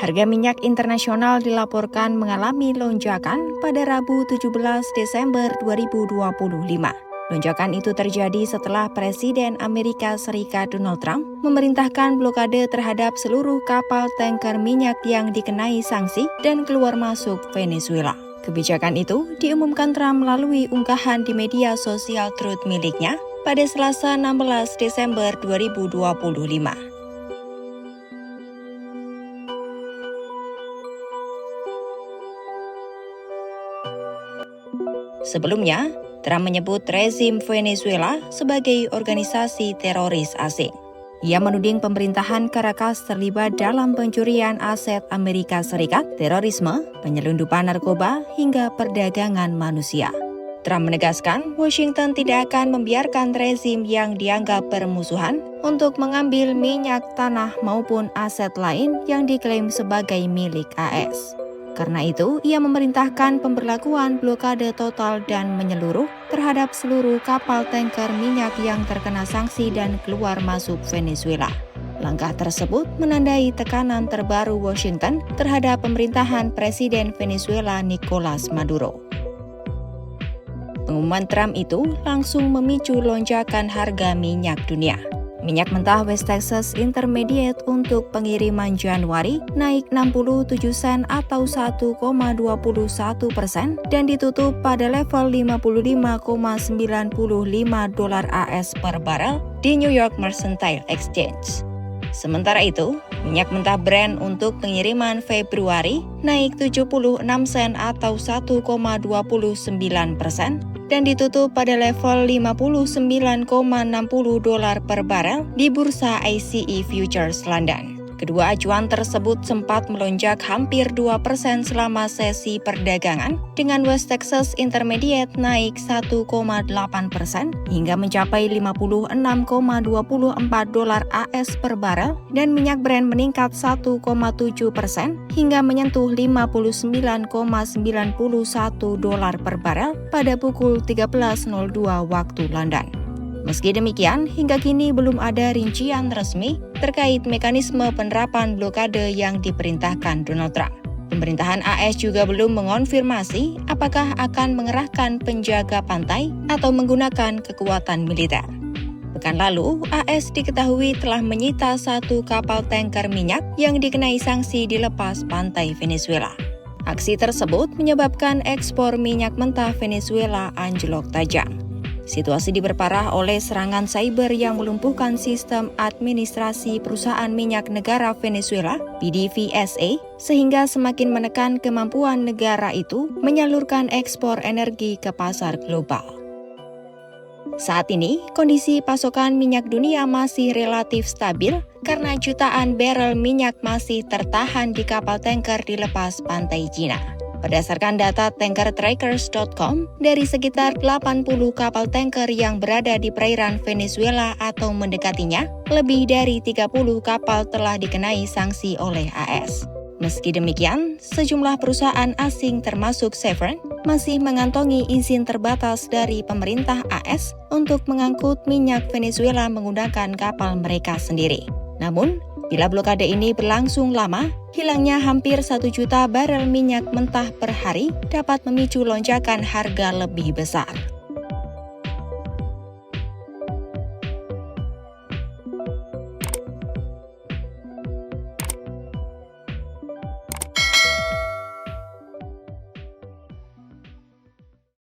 Harga minyak internasional dilaporkan mengalami lonjakan pada Rabu 17 Desember 2025. Lonjakan itu terjadi setelah Presiden Amerika Serikat Donald Trump memerintahkan blokade terhadap seluruh kapal tanker minyak yang dikenai sanksi dan keluar masuk Venezuela. Kebijakan itu diumumkan Trump melalui unggahan di media sosial Truth miliknya pada Selasa 16 Desember 2025. Sebelumnya, Trump menyebut rezim Venezuela sebagai organisasi teroris asing. Ia menuding pemerintahan Caracas terlibat dalam pencurian aset Amerika Serikat, terorisme, penyelundupan narkoba, hingga perdagangan manusia. Trump menegaskan Washington tidak akan membiarkan rezim yang dianggap bermusuhan untuk mengambil minyak tanah maupun aset lain yang diklaim sebagai milik AS. Karena itu, ia memerintahkan pemberlakuan blokade total dan menyeluruh terhadap seluruh kapal tanker minyak yang terkena sanksi dan keluar masuk Venezuela. Langkah tersebut menandai tekanan terbaru Washington terhadap pemerintahan Presiden Venezuela Nicolas Maduro. Pengumuman Trump itu langsung memicu lonjakan harga minyak dunia. Minyak mentah West Texas Intermediate untuk pengiriman Januari naik 67 sen atau 1,21% dan ditutup pada level $55,95 AS per barel di New York Mercantile Exchange. Sementara itu, minyak mentah Brent untuk pengiriman Februari naik 76 sen atau 1,29% dan ditutup pada level $59,60 per barel di bursa ICE Futures London. Kedua acuan tersebut sempat melonjak hampir 2% selama sesi perdagangan, dengan West Texas Intermediate naik 1,8% hingga mencapai $56,24 AS per barel, dan minyak Brent meningkat 1,7% hingga menyentuh $59,91 per barel pada pukul 13.02 waktu London. Meski demikian, hingga kini belum ada rincian resmi terkait mekanisme penerapan blokade yang diperintahkan Donald Trump. Pemerintahan AS juga belum mengonfirmasi apakah akan mengerahkan penjaga pantai atau menggunakan kekuatan militer. Pekan lalu, AS diketahui telah menyita satu kapal tanker minyak yang dikenai sanksi di lepas pantai Venezuela. Aksi tersebut menyebabkan ekspor minyak mentah Venezuela anjlok tajam. Situasi diperparah oleh serangan cyber yang melumpuhkan sistem administrasi perusahaan minyak negara Venezuela, PDVSA, sehingga semakin menekan kemampuan negara itu menyalurkan ekspor energi ke pasar global. Saat ini, kondisi pasokan minyak dunia masih relatif stabil karena jutaan barel minyak masih tertahan di kapal tanker di lepas pantai Cina. Berdasarkan data tankertrackers.com, dari sekitar 80 kapal tanker yang berada di perairan Venezuela atau mendekatinya, lebih dari 30 kapal telah dikenai sanksi oleh AS. Meski demikian, sejumlah perusahaan asing termasuk Chevron masih mengantongi izin terbatas dari pemerintah AS untuk mengangkut minyak Venezuela menggunakan kapal mereka sendiri. Namun, bila blokade ini berlangsung lama, hilangnya hampir 1 juta barel minyak mentah per hari dapat memicu lonjakan harga lebih besar.